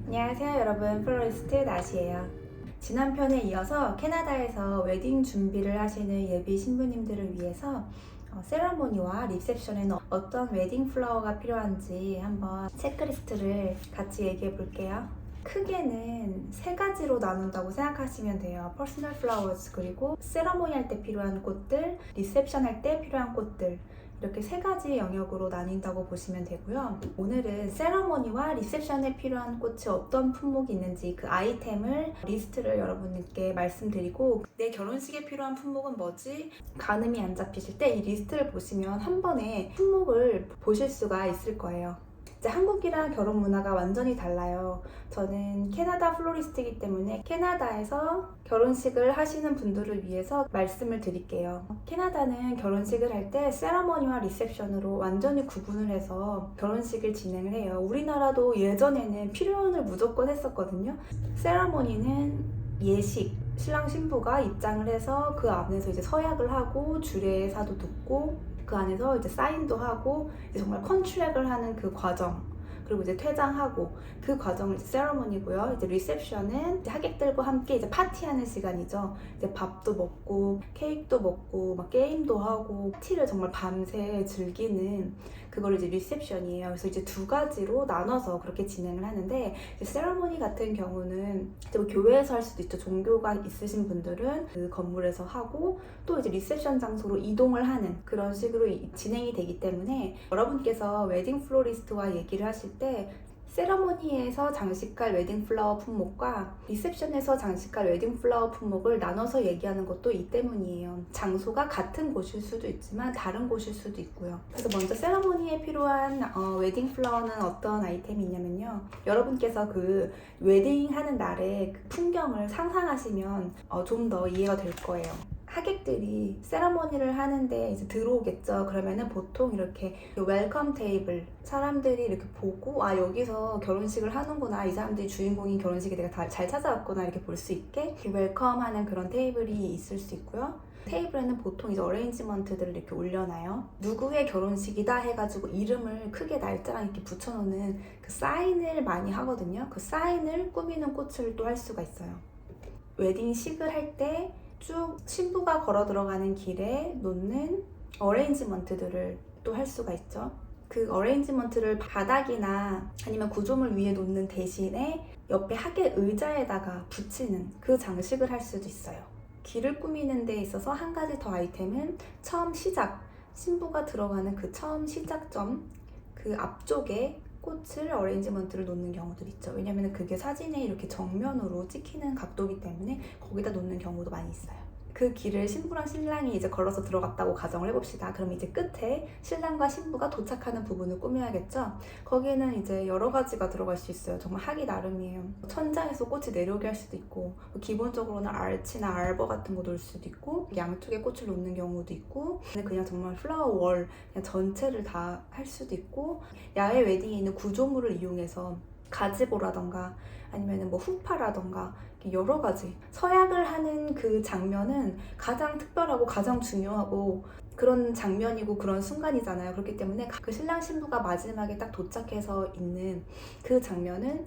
안녕하세요 여러분, 플로리스트 나시예요. 지난 편에 이어서 캐나다에서 웨딩 준비를 하시는 예비 신부님들을 위해서 세러모니와 리셉션에는 어떤 웨딩 플라워가 필요한지 한번 체크리스트를 같이 얘기해 볼게요. 크게는 세 가지로 나눈다고 생각하시면 돼요. 퍼스널 플라워즈, 그리고 세러모니 할 때 필요한 꽃들, 리셉션 할 때 필요한 꽃들, 이렇게 세 가지 영역으로 나뉜다고 보시면 되고요. 오늘은 세러머니와 리셉션에 필요한 꽃이 어떤 품목이 있는지 그 아이템을 리스트를 여러분께 말씀드리고, 내 결혼식에 필요한 품목은 뭐지? 가늠이 안 잡히실 때 이 리스트를 보시면 한 번에 품목을 보실 수가 있을 거예요. 이제 한국이랑 결혼 문화가 완전히 달라요. 저는 캐나다 플로리스트이기 때문에 캐나다에서 결혼식을 하시는 분들을 위해서 말씀을 드릴게요. 캐나다는 결혼식을 할 때 세러머니와 리셉션으로 완전히 구분을 해서 결혼식을 진행을 해요. 우리나라도 예전에는 필요혼을 무조건 했었거든요. 세러머니는 예식, 신랑 신부가 입장을 해서 그 안에서 이제 서약을 하고 주례사도 듣고 그 안에서 이제 사인도 하고 이제 정말 컨트랙을 하는 그 과정, 그리고 이제 퇴장하고 그 과정을 이제 세러머니고요. 이제 리셉션은 이제 하객들과 함께 이제 파티하는 시간이죠. 이제 밥도 먹고 케이크도 먹고 막 게임도 하고 파티를 정말 밤새 즐기는 그걸 이제 리셉션이에요. 그래서 이제 두 가지로 나눠서 그렇게 진행을 하는데, 이제 세러머니 같은 경우는 이제 뭐 교회에서 할 수도 있죠. 종교가 있으신 분들은 그 건물에서 하고, 또 이제 리셉션 장소로 이동을 하는 그런 식으로 진행이 되기 때문에 여러분께서 웨딩 플로리스트와 얘기를 하실 때 세러모니에서 장식할 웨딩 플라워 품목과 리셉션에서 장식할 웨딩 플라워 품목을 나눠서 얘기하는 것도 이 때문이에요. 장소가 같은 곳일 수도 있지만 다른 곳일 수도 있고요. 그래서 먼저 세러모니에 필요한 웨딩 플라워는 어떤 아이템이 있냐면요. 여러분께서 그 웨딩 하는 날의 그 풍경을 상상하시면 좀 더 이해가 될 거예요. 하객들이 세러머니를 하는데 이제 들어오겠죠. 그러면은 보통 이렇게 웰컴 테이블, 사람들이 이렇게 보고 아 여기서 결혼식을 하는구나, 이 사람들이 주인공인 결혼식에 내가 다 잘 찾아왔구나, 이렇게 볼 수 있게 웰컴하는 그런 테이블이 있을 수 있고요. 테이블에는 보통 이제 어레인지먼트들을 이렇게 올려놔요. 누구의 결혼식이다 해가지고 이름을 크게 날짜랑 이렇게 붙여놓는 그 사인을 많이 하거든요. 그 사인을 꾸미는 꽃을 또 할 수가 있어요. 웨딩식을 할 때 쭉 신부가 걸어 들어가는 길에 놓는 어레인지먼트들을 또 할 수가 있죠. 그 어레인지먼트를 바닥이나 아니면 구조물 위에 놓는 대신에 옆에 하객 의자에다가 붙이는 그 장식을 할 수도 있어요. 길을 꾸미는 데 있어서 한 가지 더 아이템은 처음 시작, 신부가 들어가는 그 처음 시작점 그 앞쪽에 꽃을 어레인지먼트를 놓는 경우들 있죠. 왜냐면 그게 사진에 이렇게 정면으로 찍히는 각도이기 때문에 거기다 놓는 경우도 많이 있어요. 그 길을 신부랑 신랑이 이제 걸어서 들어갔다고 가정을 해봅시다. 그럼 이제 끝에 신랑과 신부가 도착하는 부분을 꾸며야겠죠. 거기에는 이제 여러 가지가 들어갈 수 있어요. 정말 하기 나름이에요. 천장에서 꽃이 내려오게 할 수도 있고, 기본적으로는 알치나 arbor 같은 거 놓을 수도 있고, 양쪽에 꽃을 놓는 경우도 있고, 그냥 정말 플라워 월 그냥 전체를 다 할 수도 있고, 야외 웨딩에 있는 구조물을 이용해서 가지보라던가 아니면 뭐 후파라던가 여러 가지 서약을 하는 그 장면은 가장 특별하고 가장 중요하고 그런 장면이고 그런 순간이잖아요. 그렇기 때문에 그 신랑 신부가 마지막에 딱 도착해서 있는 그 장면은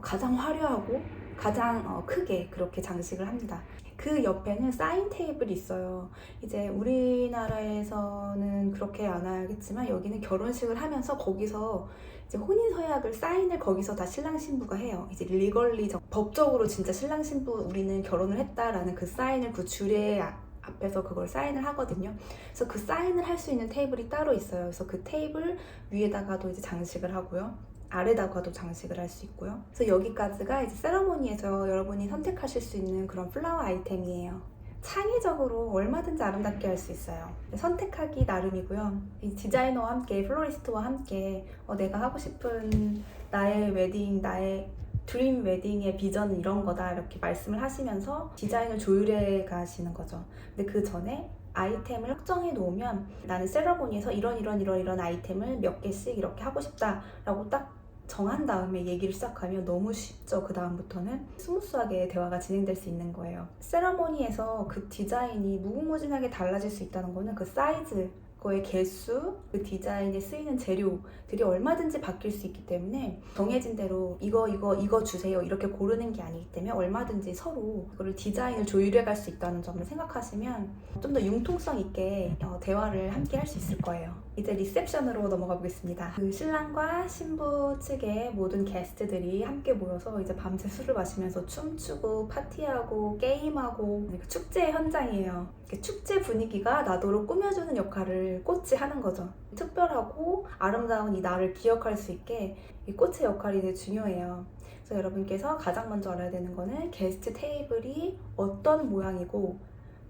가장 화려하고 가장 크게 그렇게 장식을 합니다. 그 옆에는 사인 테이블이 있어요. 이제 우리나라에서는 그렇게 안 하겠지만 여기는 결혼식을 하면서 거기서 이제 혼인 서약을 사인을 거기서 다 신랑 신부가 해요. 이제 리걸리 법적으로 진짜 신랑 신부 우리는 결혼을 했다라는 그 사인을 그 주례 앞에서 그걸 사인을 하거든요. 그래서 그 사인을 할 수 있는 테이블이 따로 있어요. 그래서 그 테이블 위에다가도 이제 장식을 하고요. 아래다가도 장식을 할 수 있고요. 그래서 여기까지가 이제 세러모니에서 여러분이 선택하실 수 있는 그런 플라워 아이템이에요. 창의적으로 얼마든지 아름답게 할 수 있어요. 선택하기 나름이고요. 이 디자이너와 함께, 플로리스트와 함께 내가 하고 싶은 나의 웨딩, 나의 드림 웨딩의 비전은 이런 거다, 이렇게 말씀을 하시면서 디자인을 조율해 가시는 거죠. 근데 그 전에 아이템을 확정해 놓으면 나는 세러모니에서 이런 아이템을 몇 개씩 이렇게 하고 싶다 라고 딱 정한 다음에 얘기를 시작하면 너무 쉽죠. 그 다음부터는 스무스하게 대화가 진행될 수 있는 거예요. 세러모니에서 그 디자인이 무궁무진하게 달라질 수 있다는 거는 그 사이즈, 그거의 개수, 그 디자인에 쓰이는 재료들이 얼마든지 바뀔 수 있기 때문에 정해진 대로 이거 주세요 이렇게 고르는 게 아니기 때문에 얼마든지 서로 그거를 디자인을 조율해 갈 수 있다는 점을 생각하시면 좀 더 융통성 있게 대화를 함께 할 수 있을 거예요. 이제 리셉션으로 넘어가 보겠습니다. 그 신랑과 신부 측의 모든 게스트들이 함께 모여서 이제 밤새 술을 마시면서 춤추고 파티하고 게임하고 축제 현장이에요. 축제 분위기가 나도록 꾸며주는 역할을 꽃이 하는 거죠. 특별하고 아름다운 이 날을 기억할 수 있게 이 꽃의 역할이 되게 중요해요. 그래서 여러분께서 가장 먼저 알아야 되는 거는 게스트 테이블이 어떤 모양이고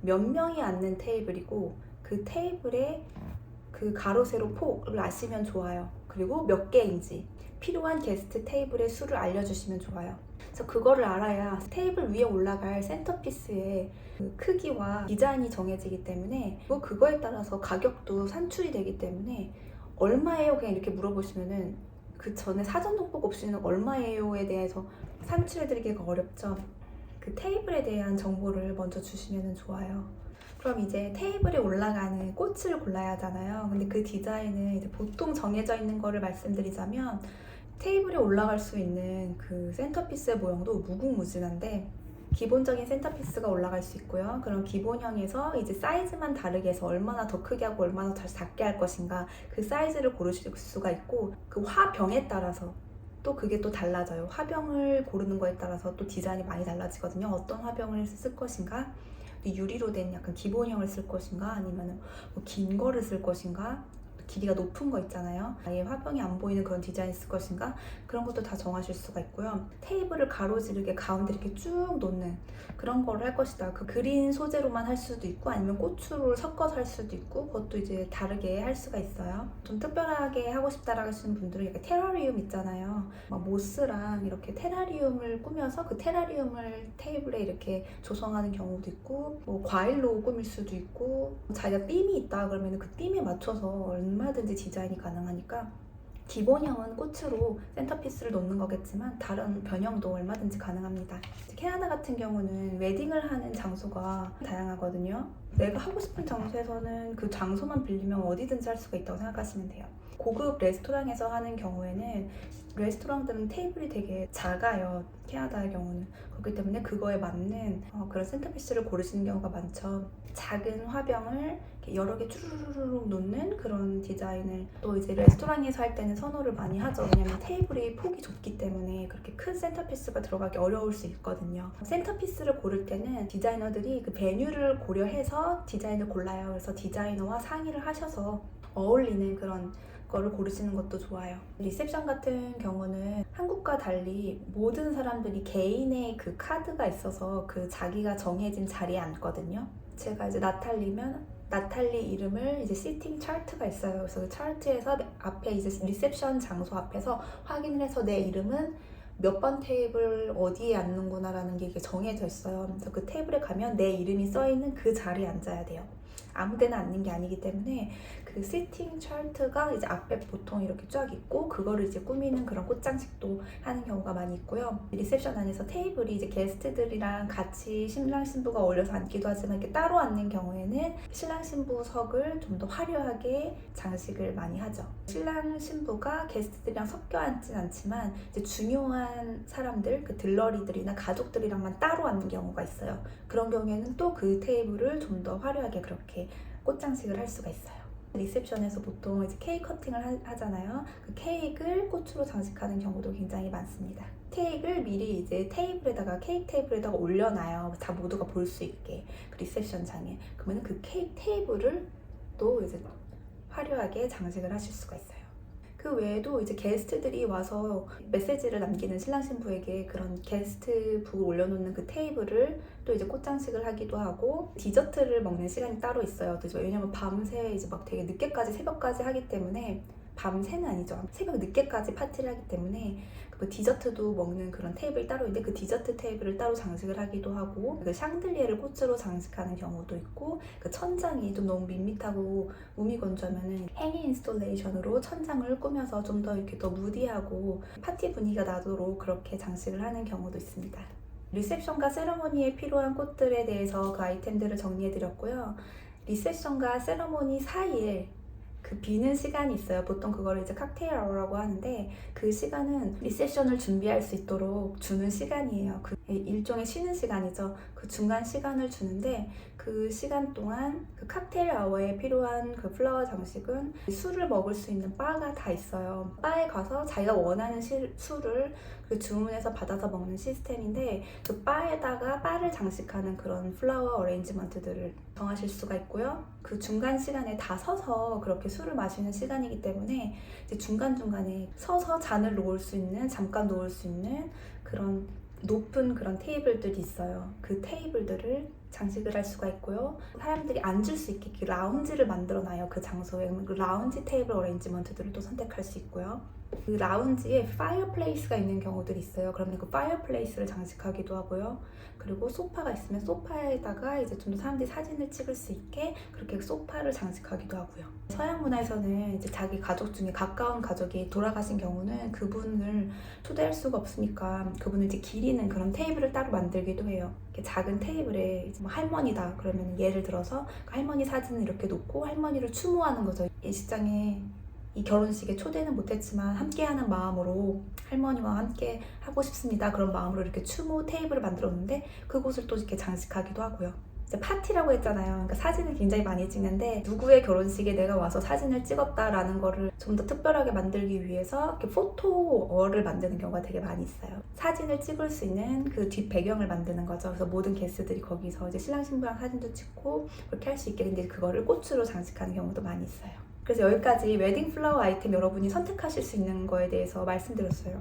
몇 명이 앉는 테이블이고 그 테이블의 그 가로 세로 폭을 아시면 좋아요. 그리고 몇 개인지 필요한 게스트 테이블의 수를 알려주시면 좋아요. 그래서 그거를 알아야 테이블 위에 올라갈 센터피스의 그 크기와 디자인이 정해지기 때문에 그거에 따라서 가격도 산출이 되기 때문에 얼마예요? 그냥 이렇게 물어보시면은 그 전에 사전 정보가 없이는 얼마예요에 대해서 산출해드리기가 어렵죠. 그 테이블에 대한 정보를 먼저 주시면 좋아요. 그럼 이제 테이블에 올라가는 꽃을 골라야 하잖아요. 근데 그 디자인은 이제 보통 정해져 있는 거를 말씀드리자면 테이블에 올라갈 수 있는 그 센터피스의 모형도 무궁무진한데 기본적인 센터피스가 올라갈 수 있고요. 그럼 기본형에서 이제 사이즈만 다르게 해서 얼마나 더 크게 하고 얼마나 더 작게 할 것인가 그 사이즈를 고르실 수가 있고 그 화병에 따라서 또 그게 또 달라져요. 화병을 고르는 거에 따라서 또 디자인이 많이 달라지거든요. 어떤 화병을 쓸 것인가, 유리로 된 약간 기본형을 쓸 것인가, 아니면 뭐 긴 거를 쓸 것인가, 길이가 높은 거 있잖아요. 아예 화병이 안 보이는 그런 디자인 쓸 것인가, 그런 것도 다 정하실 수가 있고요. 테이블을 가로지르게 가운데 이렇게 쭉 놓는 그런 거를 할 것이다. 그 그린 소재로만 할 수도 있고 아니면 꽃으로 섞어서 할 수도 있고 그것도 이제 다르게 할 수가 있어요. 좀 특별하게 하고 싶다라고 하시는 분들은 이렇게 테라리움 있잖아요. 막 모스랑 이렇게 테라리움을 꾸며서 그 테라리움을 테이블에 이렇게 조성하는 경우도 있고 뭐 과일로 꾸밀 수도 있고 자기가 빔이 있다 그러면 그 빔에 맞춰서 얼마든지 디자인이 가능하니까 기본형은 꽃으로 센터피스를 놓는 거겠지만 다른 변형도 얼마든지 가능합니다. 캐나다 같은 경우는 웨딩을 하는 장소가 다양하거든요. 내가 하고 싶은 장소에서는 그 장소만 빌리면 어디든지 할 수가 있다고 생각하시면 돼요. 고급 레스토랑에서 하는 경우에는 레스토랑들은 테이블이 되게 작아요. 캐나다의 경우는. 그렇기 때문에 그거에 맞는 그런 센터피스를 고르시는 경우가 많죠. 작은 화병을 여러 개 쭈루루루 놓는 그런 디자인을 또 이제 레스토랑에서 할 때는 선호를 많이 하죠. 왜냐면 테이블이 폭이 좁기 때문에 그렇게 큰 센터피스가 들어가기 어려울 수 있거든요. 센터피스를 고를 때는 디자이너들이 그 베뉴를 고려해서 디자인을 골라요. 그래서 디자이너와 상의를 하셔서 어울리는 그런 거를 고르시는 것도 좋아요. 리셉션 같은 경우는 한국과 달리 모든 사람들이 개인의 그 카드가 있어서 그 자기가 정해진 자리에 앉거든요. 제가 이제 나탈리면 나탈리 이름을 이제 시팅 차트가 있어요. 그래서 그 차트에서 앞에 이제 리셉션 장소 앞에서 확인을 해서 내 이름은 몇 번 테이블 어디에 앉는구나 라는 게 이게 정해져 있어요. 그래서 그 테이블에 가면 내 이름이 써있는 그 자리에 앉아야 돼요. 아무 데나 앉는 게 아니기 때문에 그 시팅 차트가 이제 앞에 보통 이렇게 쫙 있고 그거를 이제 꾸미는 그런 꽃장식도 하는 경우가 많이 있고요. 리셉션 안에서 테이블이 이제 게스트들이랑 같이 신랑 신부가 어울려서 앉기도 하지만 이렇게 따로 앉는 경우에는 신랑 신부석을 좀 더 화려하게 장식을 많이 하죠. 신랑 신부가 게스트들이랑 섞여 앉진 않지만 이제 중요한 사람들, 그 들러리들이나 가족들이랑만 따로 앉는 경우가 있어요. 그런 경우에는 또 그 테이블을 좀 더 화려하게 그렇게 꽃장식을 할 수가 있어요. 리셉션에서 보통 이제 케이크 커팅을 하잖아요. 그 케이크를 꽃으로 장식하는 경우도 굉장히 많습니다. 케이크를 미리 이제 테이블에다가 케이크 테이블에다가 올려놔요. 다 모두가 볼 수 있게 그 리셉션장에. 그러면 그 케이크 테이블을 또 이제 화려하게 장식을 하실 수가 있어요. 그 외에도 이제 게스트들이 와서 메시지를 남기는 신랑 신부에게 그런 게스트북을 올려놓는 그 테이블을 또 이제 꽃장식을 하기도 하고 디저트를 먹는 시간이 따로 있어요. 왜냐면 밤새 이제 막 되게 늦게까지 새벽까지 하기 때문에 밤새는 아니죠. 새벽 늦게까지 파티를 하기 때문에 그 디저트도 먹는 그런 테이블이 따로 있는데 그 디저트 테이블을 따로 장식을 하기도 하고 그 샹들리에를 꽃으로 장식하는 경우도 있고 그 천장이 좀 너무 밋밋하고 무미건조하면은 행잉 인스톨레이션으로 천장을 꾸며서 좀 더 이렇게 더 무디하고 파티 분위기가 나도록 그렇게 장식을 하는 경우도 있습니다. 리셉션과 세러머니에 필요한 꽃들에 대해서 그 아이템들을 정리해드렸고요. 리셉션과 세러머니 사이에 그 비는 시간이 있어요. 보통 그거를 이제 칵테일 아워라고 하는데 그 시간은 리셉션을 준비할 수 있도록 주는 시간이에요. 그 일종의 쉬는 시간이죠. 그 중간 시간을 주는데 그 시간 동안 그 칵테일 아워에 필요한 그 플라워 장식은 술을 먹을 수 있는 바가 다 있어요. 바에 가서 자기가 원하는 술을 그 주문해서 받아서 먹는 시스템인데 그 바에다가 바를 장식하는 그런 플라워 어레인지먼트들을 정하실 수가 있고요. 그 중간 시간에 다 서서 그렇게 술을 마시는 시간이기 때문에 이제 중간중간에 서서 잔을 놓을 수 있는, 잠깐 놓을 수 있는 그런 높은 그런 테이블들이 있어요. 그 테이블들을 장식을 할 수가 있고요. 사람들이 앉을 수 있게 이렇게 라운지를 만들어놔요. 그 장소에. 그 라운지 테이블 어레인지먼트들을 또 선택할 수 있고요. 그 라운지에 파이어플레이스가 있는 경우들이 있어요. 그러면 그 파이어플레이스를 장식하기도 하고요. 그리고 소파가 있으면 소파에다가 이제 좀 더 사람들이 사진을 찍을 수 있게 그렇게 소파를 장식하기도 하고요. 서양 문화에서는 이제 자기 가족 중에 가까운 가족이 돌아가신 경우는 그분을 초대할 수가 없으니까 그분을 이제 기리는 그런 테이블을 따로 만들기도 해요. 이렇게 작은 테이블에 이제 뭐 할머니다 그러면 예를 들어서 그 할머니 사진을 이렇게 놓고 할머니를 추모하는 거죠. 예식장에 이 결혼식에 초대는 못했지만 함께하는 마음으로 할머니와 함께 하고 싶습니다. 그런 마음으로 이렇게 추모 테이블을 만들었는데 그곳을 또 이렇게 장식하기도 하고요. 이제 파티라고 했잖아요. 그러니까 사진을 굉장히 많이 찍는데 누구의 결혼식에 내가 와서 사진을 찍었다라는 거를 좀 더 특별하게 만들기 위해서 이렇게 포토월을 만드는 경우가 되게 많이 있어요. 사진을 찍을 수 있는 그 뒷 배경을 만드는 거죠. 그래서 모든 게스트들이 거기서 이제 신랑 신부랑 사진도 찍고 그렇게 할 수 있게 되는데 그거를 꽃으로 장식하는 경우도 많이 있어요. 그래서 여기까지 웨딩 플라워 아이템 여러분이 선택하실 수 있는 거에 대해서 말씀드렸어요.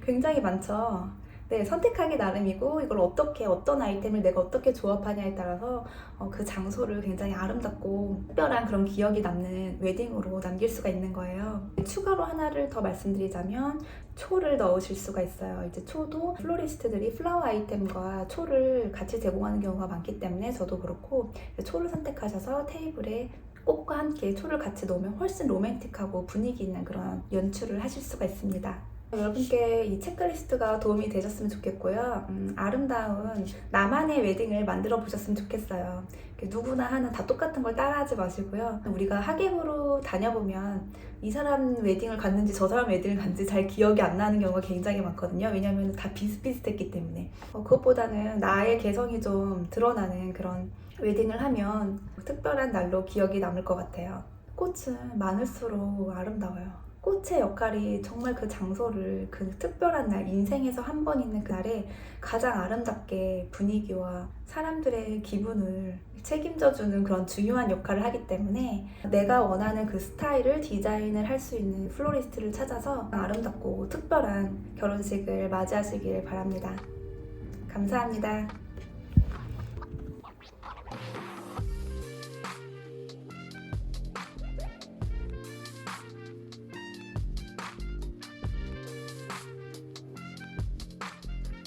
굉장히 많죠? 네, 선택하기 나름이고 이걸 어떤 아이템을 내가 어떻게 조합하냐에 따라서 그 장소를 굉장히 아름답고 특별한 그런 기억이 남는 웨딩으로 남길 수가 있는 거예요. 추가로 하나를 더 말씀드리자면 초를 넣으실 수가 있어요. 이제 초도 플로리스트들이 플라워 아이템과 초를 같이 제공하는 경우가 많기 때문에 저도 그렇고 초를 선택하셔서 테이블에 꽃과 함께 초를 같이 놓으면 훨씬 로맨틱하고 분위기 있는 그런 연출을 하실 수가 있습니다. 여러분께 이 체크리스트가 도움이 되셨으면 좋겠고요. 아름다운 나만의 웨딩을 만들어 보셨으면 좋겠어요. 누구나 하는 다 똑같은 걸 따라하지 마시고요. 우리가 하객으로 다녀보면 이 사람 웨딩을 갔는지 저 사람 웨딩을 갔는지 잘 기억이 안 나는 경우가 굉장히 많거든요. 왜냐하면 다 비슷비슷했기 때문에. 그것보다는 나의 개성이 좀 드러나는 그런 웨딩을 하면 특별한 날로 기억이 남을 것 같아요. 꽃은 많을수록 아름다워요. 꽃의 역할이 정말 그 장소를 그 특별한 날, 인생에서 한 번 있는 그날에 가장 아름답게 분위기와 사람들의 기분을 책임져주는 그런 중요한 역할을 하기 때문에 내가 원하는 그 스타일을 디자인을 할 수 있는 플로리스트를 찾아서 아름답고 특별한 결혼식을 맞이하시길 바랍니다. 감사합니다.